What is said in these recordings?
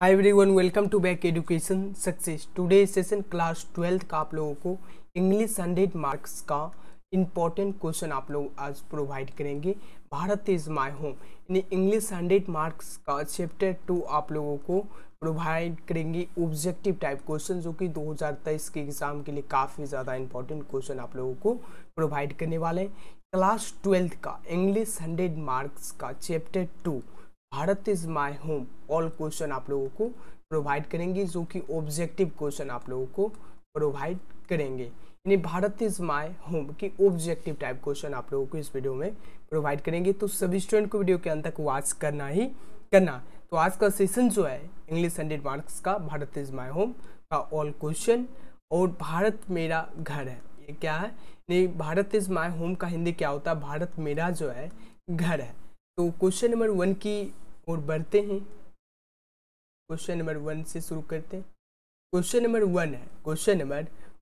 Hi everyone, welcome to back education success. Today session class 12th का आप लोगों को इंग्लिश 100 मार्क्स का इम्पोर्टेंट क्वेश्चन आप लोग आज प्रोवाइड करेंगे। भारत इज माय होम यानी इंग्लिश 100 मार्क्स का चैप्टर 2 आप लोगों को प्रोवाइड करेंगे ऑब्जेक्टिव टाइप क्वेश्चन, जो कि 2023 के एग्जाम के लिए काफ़ी ज़्यादा इंपॉर्टेंट क्वेश्चन आप लोगों को प्रोवाइड करने वाले हैं। क्लास 12th का इंग्लिश 100 मार्क्स का chapter 2 Bharat is my home all question आप लोगों को प्रोवाइड करेंगे, जो कि ऑब्जेक्टिव क्वेश्चन आप लोगों को प्रोवाइड करेंगे। यानी भारत इज माय होम की ऑब्जेक्टिव टाइप क्वेश्चन आप लोगों को इस वीडियो में प्रोवाइड करेंगे। तो सभी स्टूडेंट को वीडियो के अंत तक वॉच करना ही करना। तो आज का सेशन जो है इंग्लिश 100 मार्क्स का भारत इज माय होम का ऑल क्वेश्चन और भारत मेरा घर है। ये क्या है? नहीं, भारत इज माय होम का हिंदी क्या होता है? भारत मेरा जो है घर है। तो क्वेश्चन नंबर 1 की और बढ़ते हैं। क्वेश्चन नंबर 1 से शुरू करते हैं। क्वेश्चन नंबर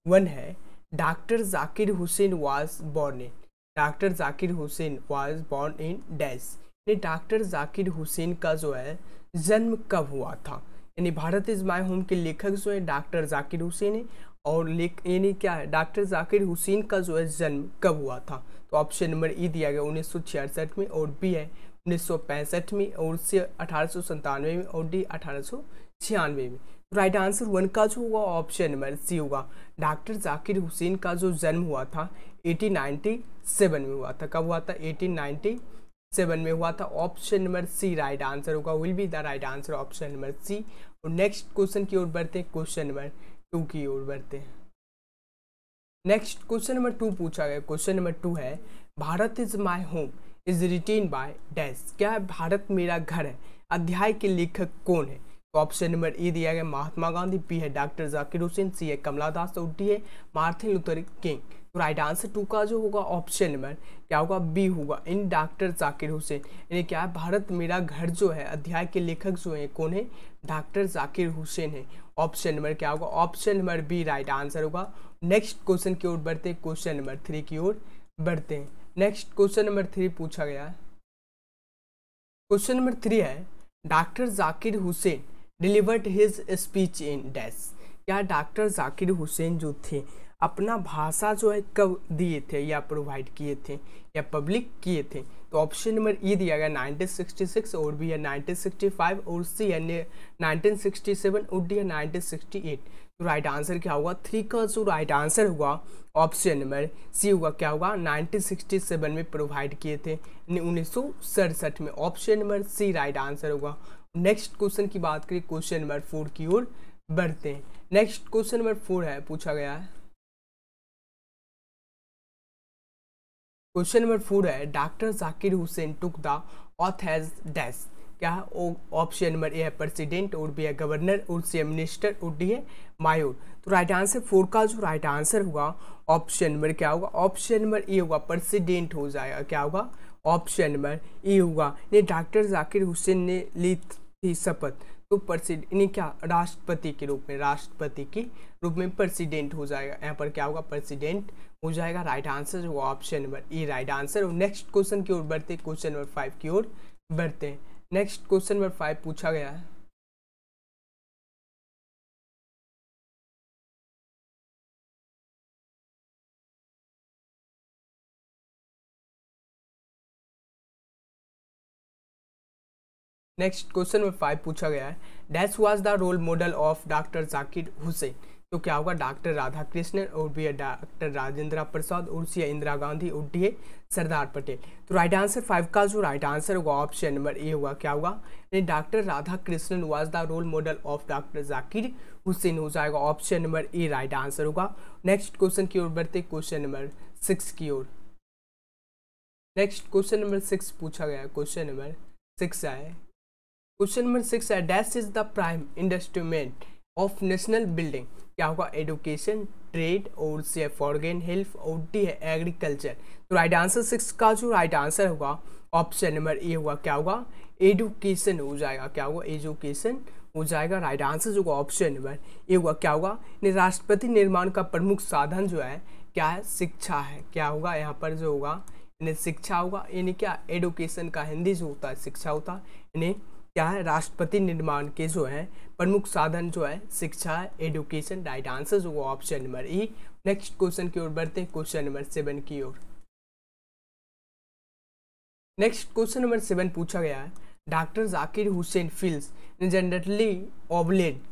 1 है doctor Zakir Hussain was born in. Doctor Zakir Hussain was born in dash. यानी डॉक्टर जाकिर हुसैन का जो है जन्म कब हुआ था? यानी भारत इज माय होम के लेखक जो है डॉक्टर जाकिर हुसैन है और यानी क्या है, डॉक्टर जाकिर हुसैन का जो है जन्म कब हुआ था? तो ऑप्शन नंबर ई दिया गया 1966 में, और बी है 1965 में, और सी 1897 में, और डी 1896 में। तो राइट आंसर 1 का जो होगा ऑप्शन नंबर सी होगा। डॉक्टर जाकिर हुसैन का जो जन्म हुआ था 1897 में हुआ था। कब हुआ था? 1897 में हुआ था। Option number C right answer होगा, will be the right answer option number C. और नेक्स्ट क्वेश्चन की ओर बढ़ते हैं, क्वेश्चन नंबर 2 की ओर बढ़ते हैं। नेक्स्ट क्वेश्चन नंबर 2 पूछा गया। क्वेश्चन नंबर 2 है Bharat is my home is written by dash. क्या है? भारत मेरा घर है अध्याय के लेखक कौन है? तो ऑप्शन नंबर ए दिया गया महात्मा गांधी, बी है डॉक्टर जाकिर हुसैन, सी है कमला दास, और डी है मार्टिन लूथर किंग। तो राइट आंसर 2 का जो होगा ऑप्शन नंबर क्या होगा? बी होगा, इन डॉक्टर जाकिर हुसैन। यानी क्या है? भारत मेरा घर जो है अध्याय के लेखक जो है कौन है? डॉक्टर जाकिर हुसैन है। ऑप्शन नंबर क्या होगा? Option number B right answer होगा। नेक्स्ट क्वेश्चन की ओर बढ़ते हैं, क्वेश्चन नंबर 3 की ओर बढ़ते हैं। नेक्स्ट क्वेश्चन नंबर 3 पूछा गया है। क्वेश्चन नंबर 3 है doctor Zakir Hussain delivered his speech in dash. क्या डॉक्टर जाकिर हुसैन जो थे अपना भाषा जो है कब दिए थे या प्रोवाइड किए थे या पब्लिक किए थे? तो ऑप्शन नंबर ई दिया गया 1966, और बी है 1965, और सी है 1967, और डी है 1968। तो राइट आंसर क्या होगा? 3 का जो राइट आंसर होगा ऑप्शन नंबर सी होगा। क्या होगा? 1967 में प्रोवाइड किए थे, 1967 में। Option number C right answer होगा। नेक्स्ट क्वेश्चन की बात करें, क्वेश्चन नंबर 4 की ओर बढ़ते हैं। नेक्स्ट क्वेश्चन नंबर 4 है पूछा गया है। क्वेश्चन नंबर 4 है doctor Zakir Hussain took the auth has dash. क्या है? ऑप्शन नंबर ए है प्रेसिडेंट, और बी है गवर्नर, और सी है मिनिस्टर, और डी है मायोर। तो राइट आंसर 4 का जो राइट आंसर होगा ऑप्शन नंबर क्या होगा? ऑप्शन नंबर ए होगा, प्रेसिडेंट हो जाएगा। क्या होगा? ऑप्शन नंबर ए होगा। ये डॉक्टर जाकिर हुसैन ने ली थी शपथ, तो प्रेसिडेंट क्या राष्ट्रपति के रूप में प्रेसिडेंट हो जाएगा। यहाँ पर क्या होगा? प्रेसिडेंट हो जाएगा। राइट आंसर होगा option number A right answer. और नेक्स्ट क्वेश्चन की ओर बढ़ते हैं, क्वेश्चन नंबर 5 की ओर बढ़ते हैं। नेक्स्ट क्वेश्चन नंबर 5 पूछा गया है। नेक्स्ट क्वेश्चन नंबर 5 पूछा गया है dash was the role model of doctor Zakir Hussain. तो क्या होगा? डॉक्टर राधा कृष्णन, और बी है डॉक्टर राजेंद्र प्रसाद, और सी है इंदिरा गांधी, और डी है सरदार पटेल। तो राइट आंसर 5 का जो राइट आंसर होगा ऑप्शन नंबर ए होगा। क्या होगा? Doctor Radhakrishnan was the role model of doctor Zakir Hussain हो जाएगा। Option number A right answer होगा। नेक्स्ट क्वेश्चन की ओर बढ़ते, क्वेश्चन नंबर 6 की ओर। नेक्स्ट क्वेश्चन नंबर 6 पूछा गया। क्वेश्चन नंबर 6 है। क्वेश्चन नंबर 6 है dash is the prime instrument of national building. क्या होगा? एडुकेशन, ट्रेड, और सी है फॉरेन हेल्प, और डी है एग्रीकल्चर। तो राइट आंसर 6 का जो राइट आंसर होगा ऑप्शन नंबर ए होगा। क्या होगा? एजुकेशन हो जाएगा। क्या होगा? एजुकेशन हो जाएगा। राइट आंसर जो होगा ऑप्शन नंबर ए होगा। क्या होगा? राष्ट्रपति निर्माण का प्रमुख साधन जो है क्या है? शिक्षा है। क्या होगा? यहाँ पर जो होगा शिक्षा होगा। यानी क्या? एडुकेशन का हिंदी जो होता है शिक्षा होता है। यानी क्या है? राष्ट्रपति निर्माण के जो है प्रमुख साधन जो है शिक्षा है, एडुकेशन। राइट आंसर जो होगा option number E. Next question की ओर बढ़ते हैं, क्वेश्चन नंबर 7 की ओर। नेक्स्ट क्वेश्चन नंबर 7 पूछा गया है, doctor Zakir Hussain feels generally obliged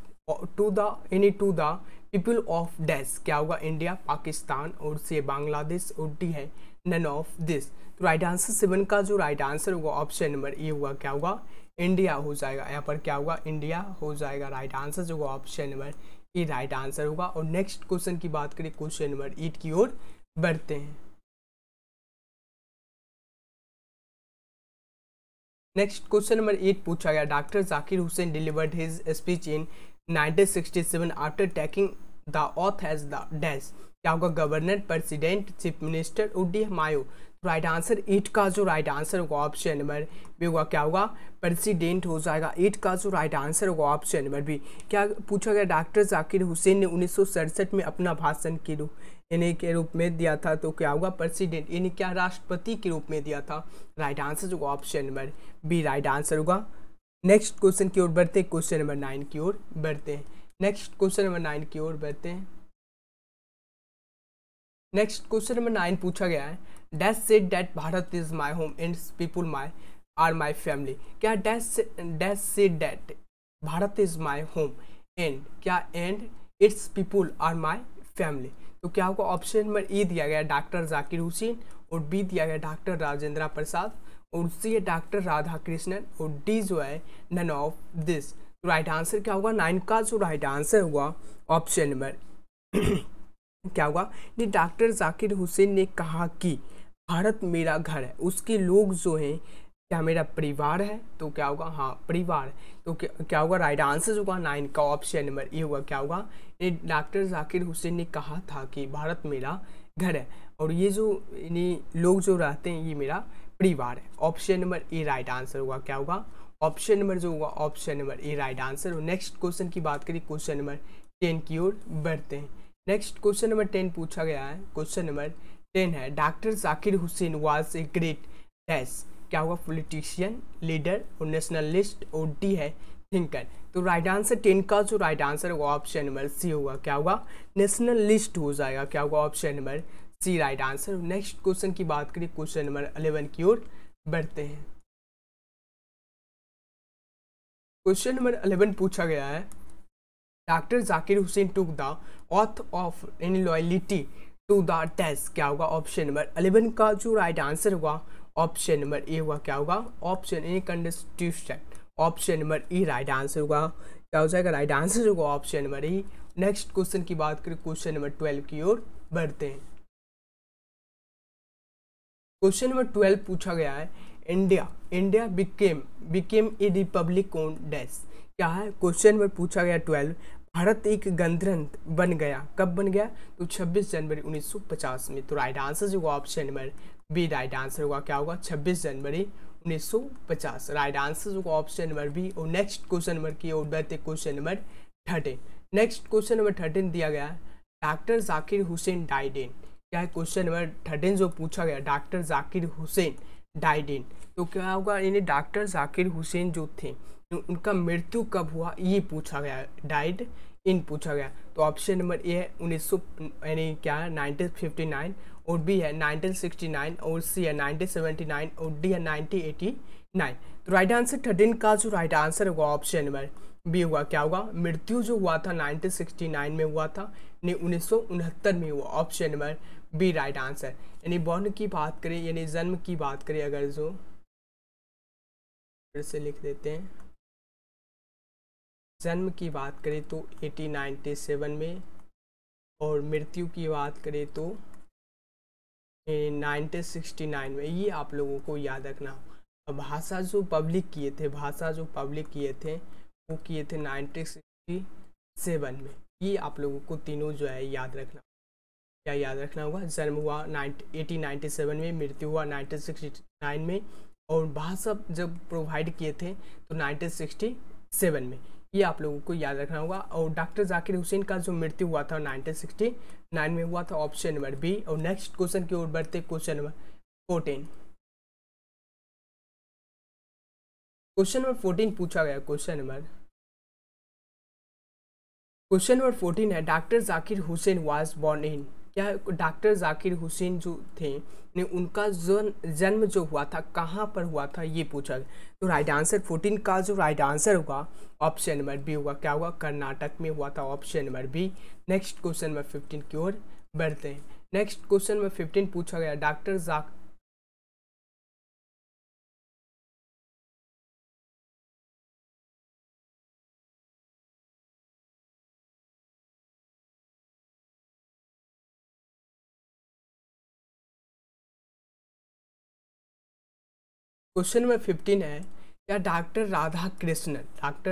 to the people of dash. क्या होगा, इंडिया, पाकिस्तान और से बांग्लादेश और डी है नन ऑफ दिस। तो राइट आंसर 7 का जो राइट आंसर होगा ऑप्शन नंबर ए होगा, क्या होगा, इंडिया हो जाएगा। यहाँ पर क्या होगा, इंडिया हो जाएगा। राइट आंसर जो होगा option number A right answer होगा। और नेक्स्ट क्वेश्चन की बात करें, क्वेश्चन नंबर 8 की ओर बढ़ते हैं। नेक्स्ट क्वेश्चन नंबर 8 पूछा गया, doctor Zakir Hussain delivered his speech in 1967 after taking the oath as the dash. क्या होगा, गवर्नर, प्रेसिडेंट, चीफ मिनिस्टर और डी मायो। राइट आंसर 8 का जो राइट आंसर होगा ऑप्शन नंबर बी होगा, क्या होगा, प्रेसिडेंट हो जाएगा। 8 का जो राइट आंसर होगा ऑप्शन नंबर बी। क्या पूछा गया, डॉक्टर जाकिर हुसैन ने 1967 में अपना भाषण के रूप में दिया था, तो क्या होगा, प्रेसिडेंट यानी क्या, राष्ट्रपति के रूप में दिया था। राइट आंसर जो होगा option number B right answer होगा। नेक्स्ट क्वेश्चन की ओर बढ़ते हैं, क्वेश्चन नंबर 9 की ओर बढ़ते हैं। नेक्स्ट क्वेश्चन नंबर 9 की ओर बढ़ते हैं। नेक्स्ट क्वेश्चन नंबर 9 पूछा गया है, dash said that Bharat is my home and people my are my family. क्या dash said that Bharat is my home and क्या and its people are my family. तो क्या होगा, ऑप्शन नंबर ए दिया गया डॉक्टर जाकिर हुसैन और बी दिया गया डॉक्टर राजेंद्र प्रसाद और सी है डॉक्टर राधा कृष्णन और डी जो है नन ऑफ दिस। तो राइट आंसर क्या होगा, 9 का जो राइट आंसर होगा ऑप्शन नंबर क्या होगा, ये डॉक्टर जाकिर हुसैन ने कहा कि भारत मेरा घर है, उसके लोग जो हैं क्या मेरा परिवार है। तो क्या होगा, हाँ परिवार। तो क्या होगा, राइट आंसर होगा 9 का ऑप्शन नंबर ए होगा, क्या होगा, ये डॉक्टर जाकिर हुसैन ने कहा था कि भारत मेरा घर है और ये जो लोग जो रहते हैं ये मेरा परिवार है। Option number A right answer होगा, क्या होगा, ऑप्शन नंबर जो होगा option number A right answer. Next question की बात करें, क्वेश्चन नंबर 10 की ओर बढ़ते हैं। नेक्स्ट क्वेश्चन नंबर 10 पूछा गया है, क्वेश्चन नंबर 10 है, doctor Zakir Hussain was a great dash. क्या होगा, पॉलिटिशियन, लीडर और नेशनलिस्ट और डी है थिंकर। तो राइट आंसर 10 का जो राइट आंसर होगा ऑप्शन नंबर सी होगा, क्या होगा, नेशनलिस्ट हो जाएगा। क्या होगा, option number C right answer. Next question की बात करें, क्वेश्चन नंबर 11 की ओर बढ़ते हैं। क्वेश्चन नंबर 11 पूछा गया है, doctor Zakir Hussain took the oath of loyalty to the test. क्या होगा, ऑप्शन नंबर 11 का जो राइट आंसर होगा ऑप्शन नंबर ए होगा, क्या होगा, option A constitution. Option number E right answer होगा, क्या हो जाएगा, राइट आंसर होगा option number E. Next question की बात करें, क्वेश्चन नंबर 12 की ओर बढ़ते हैं। क्वेश्चन नंबर 12 पूछा गया है, India became a Republic on dash. क्या है, क्वेश्चन नंबर पूछा गया 12, भारत एक गणतंत्र बन गया, कब बन गया, तो 26 जनवरी 1950 में। तो राइट आंसर जो होगा option number B right answer होगा, क्या होगा, 26 जनवरी 1950। राइट आंसर होगा ऑप्शन नंबर बी। और नेक्स्ट क्वेश्चन नंबर की ओर बढ़ते, question number 13। Next question number 13 दिया गया, doctor Zakir Hussain died in. क्या है, क्वेश्चन नंबर 13 जो पूछा गया, doctor Zakir Hussain died in. तो क्या होगा, यानी डॉक्टर जाकिर हुसैन जो थे उनका मृत्यु कब हुआ ये पूछा गया, डाइड इन पूछा गया। तो ऑप्शन नंबर ए है 1900 यानी क्या है 1959 और बी है 1969 और सी है 1979 और डी है 1989। तो राइट आंसर 13 का जो राइट आंसर होगा ऑप्शन नंबर बी होगा, क्या होगा, मृत्यु जो हुआ था 1969 में हुआ था, यानी 1969 में हुआ। Option number B right answer. यानी बॉर्न की बात करें यानी जन्म की बात करें, अगर जो फिर से लिख देते हैं, जन्म की बात करें तो 1897 में और मृत्यु की बात करें तो 1969 में। ये आप लोगों को याद रखना। भाषा जो पब्लिक किए थे वो किए थे 1967 में। ये आप लोगों को तीनों जो है याद रखना। क्या याद रखना होगा, जन्म हुआ 1897 में, मृत्यु हुआ 1969 में और भाषा जब प्रोवाइड किए थे तो 1967 में। ये आप लोगों को याद रखना होगा। और डॉक्टर जाकिर हुसैन का जो मृत्यु हुआ था 1969 में हुआ था। Option number B. और नेक्स्ट क्वेश्चन की ओर बढ़ते, क्वेश्चन नंबर 14। क्वेश्चन नंबर 14 पूछा गया, क्वेश्चन नंबर क्वेश्चन नंबर 14 है doctor Zakir Hussain was born in, क्या डॉक्टर जाकिर हुसैन जो थे ने उनका जन्म जो हुआ था कहाँ पर हुआ था ये पूछा गया। तो राइट आंसर 14 का जो राइट आंसर होगा ऑप्शन नंबर बी होगा, क्या होगा, कर्नाटक में हुआ था, option number B. Next question number 15 की ओर बढ़ते हैं। नेक्स्ट क्वेश्चन नंबर 15 पूछा गया डॉक्टर क्वेश्चन नंबर 15 है क्या doctor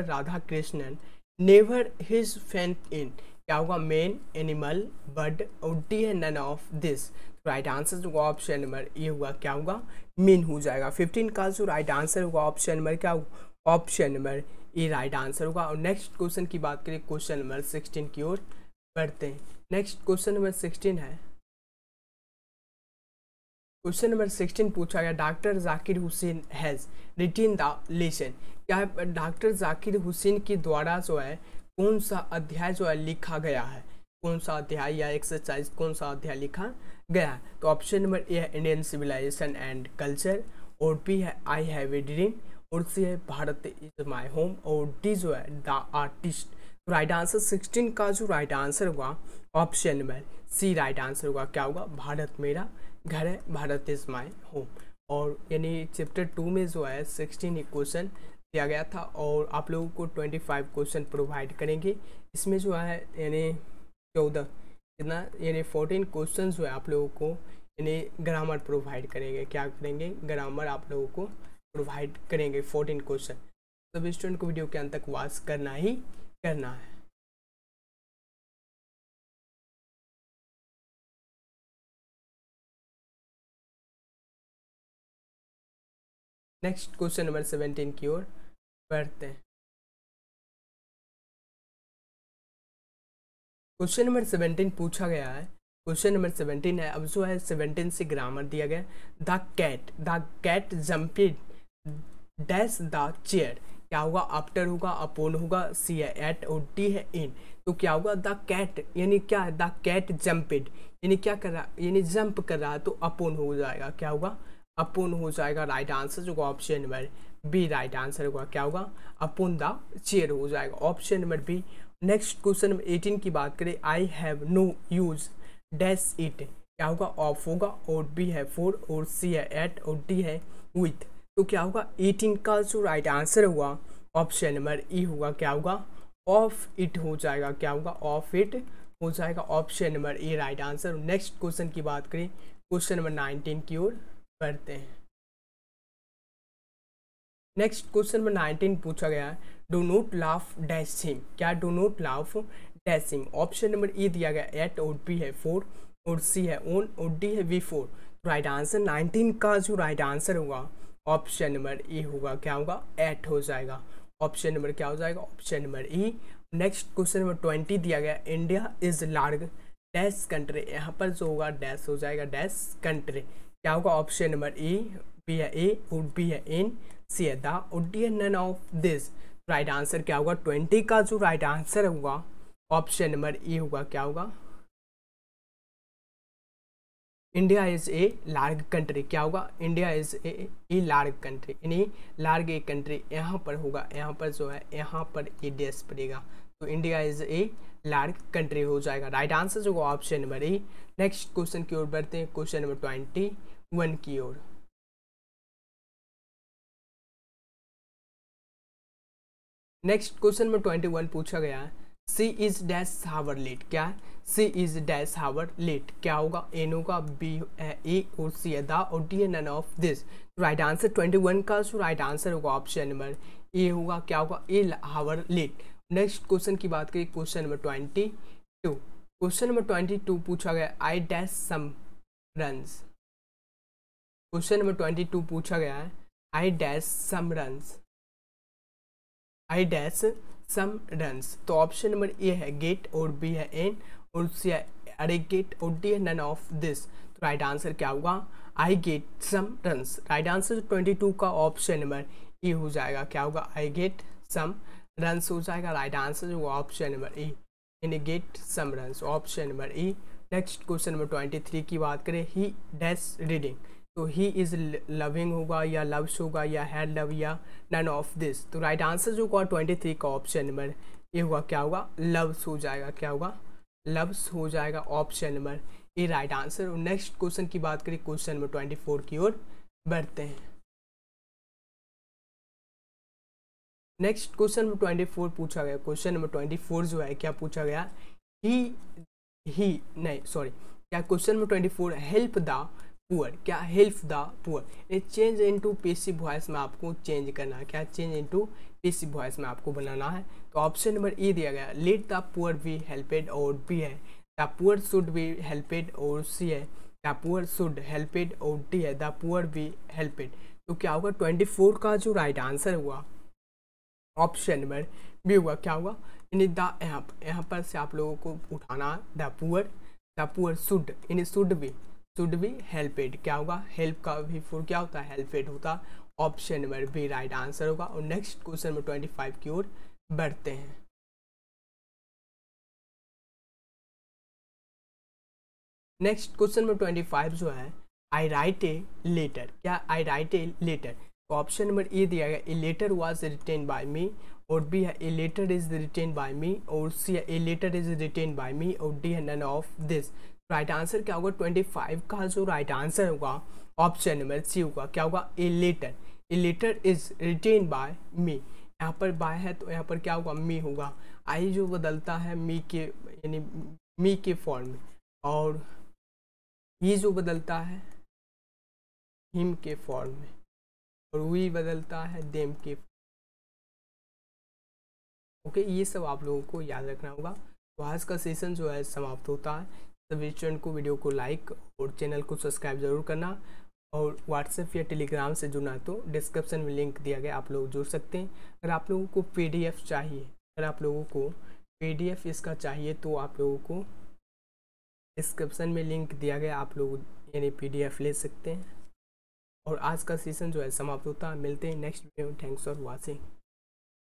Radhakrishnan never his faith in, क्या होगा, मैन, एनिमल, बर्ड और डी है none of this. Right answer जो ऑप्शन नंबर ए हुआ, क्या होगा, मीन हो जाएगा। 15 का जो राइट आंसर होगा ऑप्शन नंबर क्या होगा, option number A right answer होगा। और नेक्स्ट क्वेश्चन की बात करें क्वेश्चन नंबर 16 की ओर बढ़ते हैं। नेक्स्ट क्वेश्चन नंबर 16 है, क्वेश्चन नंबर 16 पूछा गया doctor Zakir Hussain has written the lesson, क्या डॉक्टर जाकिर हुसैन के द्वारा जो है कौन सा अध्याय जो है लिखा गया है, कौन सा अध्याय या एक्सरसाइज कौन सा अध्याय लिखा गया है। तो ऑप्शन नंबर ए है इंडियन सिविलाइजेशन एंड कल्चर, और बी है आई हैव ए ड्रीम, और सी है भारत इज माई होम, और डी जो है द आर्टिस्ट। राइट आंसर 16 का जो राइट आंसर होगा option number C right answer होगा, क्या होगा, भारत मेरा घर है, भारत इज माई होम। और यानी चैप्टर 2 में जो है 16 क्वेश्चन दिया गया था और आप लोगों को 25 क्वेश्चन प्रोवाइड करेंगे। इसमें जो है यानी 14 कितना यानी 14 क्वेश्चन जो है आप लोगों को यानी ग्रामर प्रोवाइड करेंगे, क्या करेंगे, ग्रामर आप लोगों को प्रोवाइड करेंगे 14 क्वेश्चन। सभी स्टूडेंट को वीडियो के अंत तक वॉच करना ही करना है। नेक्स्ट क्वेश्चन नंबर 17 की ओर बढ़ते हैं। क्वेश्चन नंबर 17 पूछा गया है, क्वेश्चन नंबर 17 है, अब जो है 17 से ग्रामर दिया गया। The cat jumped dash the chair, क्या होगा, आफ्टर होगा, अपॉन होगा, सी है एट और डी है इन। तो क्या होगा, द कैट यानी क्या है, द कैट जम्पिड यानी क्या कर रहा है, यानी जंप कर रहा है, तो अपॉन हो जाएगा, क्या होगा, अपॉन हो जाएगा। राइट आंसर जो option number B right answer होगा, क्या होगा, अपॉन द चेयर हो जाएगा, option number B. Next question number 18 की बात करें, I have no use dash it, क्या होगा, ऑफ होगा, और बी है फोर, और सी है एट, और डी है विथ। तो क्या होगा, 18 का जो राइट आंसर हुआ ऑप्शन नंबर ई होगा, क्या होगा, ऑफ इट हो जाएगा, क्या होगा, ऑफ इट हो जाएगा, option number A right answer. Next question की बात करें क्वेश्चन नंबर 19 की ओर बढ़ते हैं। नेक्स्ट क्वेश्चन नंबर 19 पूछा गया है, do not laugh dash him, क्या do not laugh dash him. Option number E दिया गया एट, और बी है 4, और सी है ऑन, और डी है V4। राइट आंसर 19 का जो राइट आंसर होगा ऑप्शन नंबर ई होगा, क्या होगा, 8 हो जाएगा, ऑप्शन नंबर क्या हो जाएगा, option number E. Next question number 20 दिया गया, India is large dash country, यहाँ पर जो होगा डैश हो जाएगा, डैश कंट्री, क्या होगा, ऑप्शन नंबर ई, बी है ए, और बी है इन, सी है द, और डी है none of this. Right answer क्या होगा, 20 का जो राइट आंसर होगा ऑप्शन नंबर ई होगा, क्या होगा, India is a large country, क्या होगा, India is a large country यानी लार्ज ए कंट्री, यहाँ पर होगा, यहाँ पर जो है यहाँ पर ये डैश पड़ेगा, तो India is a large country हो जाएगा। राइट आंसर जो option number E. Next question की ओर बढ़ते हैं, क्वेश्चन नंबर 21 की ओर। नेक्स्ट क्वेश्चन नंबर 21 पूछा गया है, सी इज डैश हावर लेट, क्या है, सी इज डैश हावर लेट, क्या होगा, एन होगा, बी है ए, और सी है द, और डी है none of this. Right answer 21 का जो राइट आंसर होगा ऑप्शन नंबर ए होगा, क्या होगा, a hour late. Next question की बात करें क्वेश्चन नंबर 22, क्वेश्चन नंबर 22 पूछा गया, I dash some runs, question number 22 पूछा गया है, I dash some runs, I dash some runs. तो ऑप्शन नंबर ए है गेट, और बी है एन, और सी है अरे गेट, और डी है नन ऑफ दिस। तो राइट आंसर क्या होगा, I get some runs. Right answer 22 का ऑप्शन नंबर ए हो जाएगा, क्या होगा, आई गेट सम रन्स हो जाएगा। राइट आंसर जो ऑप्शन नंबर ए। यानी get some runs, option number E. Next question number 23 की बात करें, ही डैश रीडिंग, तो ही इज लविंग होगा या लव्स होगा या हैड लव या नन ऑफ दिस। तो राइट आंसर जो होगा 23 का ऑप्शन नंबर ये होगा, क्या होगा, लव्स हो जाएगा, क्या होगा, लव्स हो जाएगा, option number A right answer. और नेक्स्ट क्वेश्चन की बात करें, क्वेश्चन नंबर 24 की ओर बढ़ते हैं। नेक्स्ट क्वेश्चन नंबर 24 पूछा गया, क्वेश्चन नंबर 24 जो है क्या पूछा गया, ही नहीं सॉरी, क्या question number 24 help the poor, क्या help the poor, change into passive voice में आपको चेंज करना है, क्या चेंज इनटू पैसिव वॉइस में आपको बनाना है। तो ऑप्शन नंबर ए दिया गया, लेट द पुअर बी हेल्पेड, और बी है द पुअर शुड बी हेल्पेड, और सी है द पुअर शुड हेल्पेड, और डी है द पुअर बी हेल्पेड। तो क्या होगा 24 का जो राइट आंसर हुआ ऑप्शन नंबर बी होगा, क्या होगा, यानी द यहाँ पर से आप लोगों को उठाना द पुअर शुड, यानी शुड बी हेल्पेड, क्या होगा, हेल्प का भी फॉर क्या होता है, हेल्पेड होता, option number B right answer होगा। और नेक्स्ट क्वेश्चन नंबर 25 की ओर बढ़ते हैं। नेक्स्ट क्वेश्चन नंबर 25 जो है, आई राइट ए लेटर, क्या आई राइट ए लेटर, तो ऑप्शन नंबर ए दिया गया, a letter was written by me, और बी है a letter is written by me, और सी है a letter is written by me, और डी है none of this. Right answer क्या होगा 25 का जो राइट आंसर होगा ऑप्शन नंबर सी होगा, क्या होगा, a letter is written by me. यहाँ पर बाय है तो यहाँ पर क्या होगा, मी होगा, आई जो बदलता है मी के, यानी मी के फॉर्म में, और ये जो बदलता है हिम के फॉर्म में, और वी बदलता है देम के। ओके, ये सब आप लोगों को याद रखना होगा। तो आज का सेशन जो है समाप्त होता है। सभी स्टूडेंट को वीडियो को लाइक और चैनल को सब्सक्राइब जरूर करना, और व्हाट्सएप या टेलीग्राम से जुड़ना है तो डिस्क्रिप्शन में लिंक दिया गया, आप लोग जुड़ सकते हैं। अगर आप लोगों को PDF चाहिए, अगर आप लोगों को PDF इसका चाहिए तो आप लोगों को डिस्क्रिप्शन में लिंक दिया गया, आप लोग यानी PDF ले सकते हैं। और आज का सेशन जो है समाप्त होता है। मिलते हैं नेक्स्ट वीडियो में। Thanks for watching.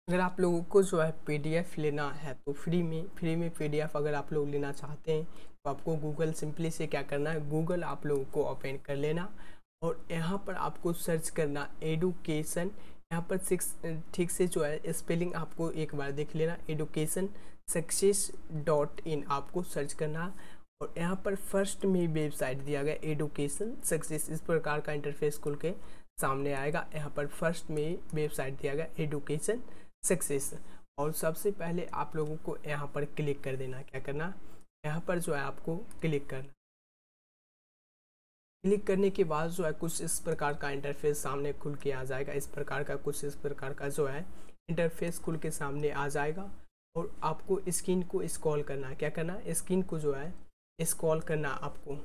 अगर आप लोगों को जो है PDF लेना है तो फ्री में PDF अगर आप लोग लेना चाहते हैं तो आपको गूगल सिंपली से क्या करना है, गूगल आप लोगों को ओपन कर लेना, और यहाँ पर आपको सर्च करना एडुकेशन। यहाँ पर ठीक से जो है स्पेलिंग आपको एक बार देख लेना, educationsuccess.in आपको सर्च करना, और यहाँ पर फर्स्ट में वेबसाइट दिया गया एडुकेशन सक्सेस, इस प्रकार का इंटरफेस खुल के सामने आएगा। यहाँ पर फर्स्ट में वेबसाइट दिया गया एडुकेशन सक्सेस, और सबसे पहले आप लोगों को यहाँ पर क्लिक कर देना, क्या करना, यहाँ पर जो है आपको क्लिक करना। क्लिक करने के बाद जो है कुछ इस प्रकार का इंटरफेस सामने खुल के आ जाएगा, इस प्रकार का जो है इंटरफेस खुल के सामने आ जाएगा। और आपको स्क्रीन को स्क्रॉल करना है, क्या करना, स्क्रीन को जो है स्क्रॉल करना आपको।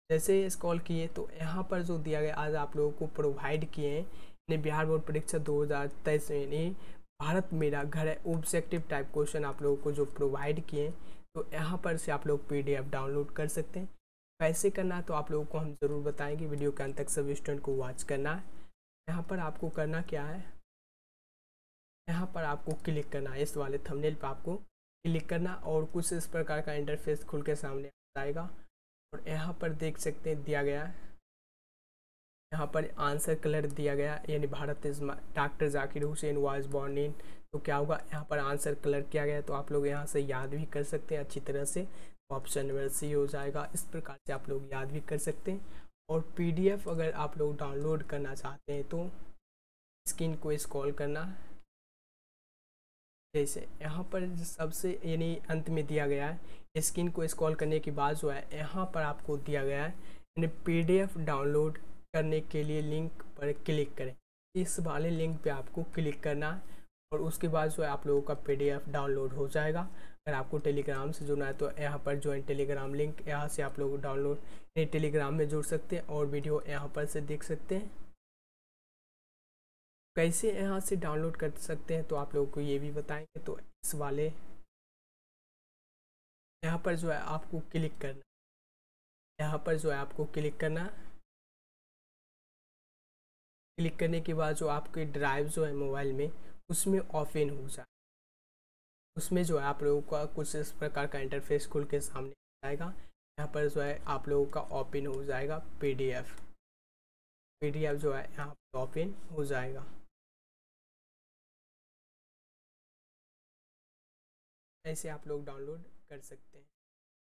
जैसे स्क्रॉल किए तो यहाँ पर जो दिया गया आज आप लोगों को प्रोवाइड किए हैं बिहार बोर्ड परीक्षा 2023 में भारत मेरा घर है ऑब्जेक्टिव टाइप क्वेश्चन आप लोगों को जो प्रोवाइड किए, तो यहाँ पर से आप लोग PDF डाउनलोड कर सकते हैं। कैसे करना है तो आप लोगों को हम ज़रूर बताएंगे, वीडियो के अंत तक सभी स्टूडेंट को वॉच करना है। यहाँ पर आपको करना क्या है, यहाँ पर आपको क्लिक करना है, इस वाले थंबनेल पर आपको क्लिक करना, और कुछ इस प्रकार का इंटरफेस खुल के सामने आ जाएगा। और यहाँ पर देख सकते हैं दिया गया है, यहाँ पर आंसर कलर दिया गया, यानी Bharat is doctor Zakir Hussain was born in, तो क्या होगा, यहाँ पर आंसर कलर किया गया, तो आप लोग यहाँ से याद भी कर सकते हैं अच्छी तरह से। ऑप्शन नंबर सी हो जाएगा, इस प्रकार से आप लोग याद भी कर सकते हैं। और PDF अगर आप लोग डाउनलोड करना चाहते हैं तो स्क्रीन को स्क्रॉल करना, जैसे यहाँ पर सबसे यानी अंत में दिया गया है, स्क्रीन को स्क्रॉल करने के बाद जो है यहाँ पर आपको दिया गया है यानी PDF डाउनलोड करने के लिए लिंक पर क्लिक करें, इस वाले लिंक पे आपको क्लिक करना है, और उसके बाद जो है आप लोगों का PDF डाउनलोड हो जाएगा। अगर आपको टेलीग्राम से जुड़ना है तो यहाँ पर ज्वाइन टेलीग्राम लिंक, यहाँ से आप लोग डाउनलोड टेलीग्राम में जुड़ सकते हैं, और वीडियो यहाँ पर से देख सकते हैं। कैसे यहाँ से डाउनलोड कर सकते हैं तो आप लोगों को ये भी बताएंगे। तो इस वाले यहाँ पर जो है आपको क्लिक करना, यहाँ पर जो है आपको क्लिक करना, क्लिक करने के बाद जो आपके ड्राइव जो है मोबाइल में उसमें ओपन हो जाए, उसमें जो है आप लोगों का कुछ इस प्रकार का इंटरफेस खुल के सामने आएगा। यहाँ पर जो है आप लोगों का ओपन हो जाएगा पीडीएफ जो है यहाँ पर ओपन हो जाएगा। ऐसे आप लोग डाउनलोड कर सकते हैं।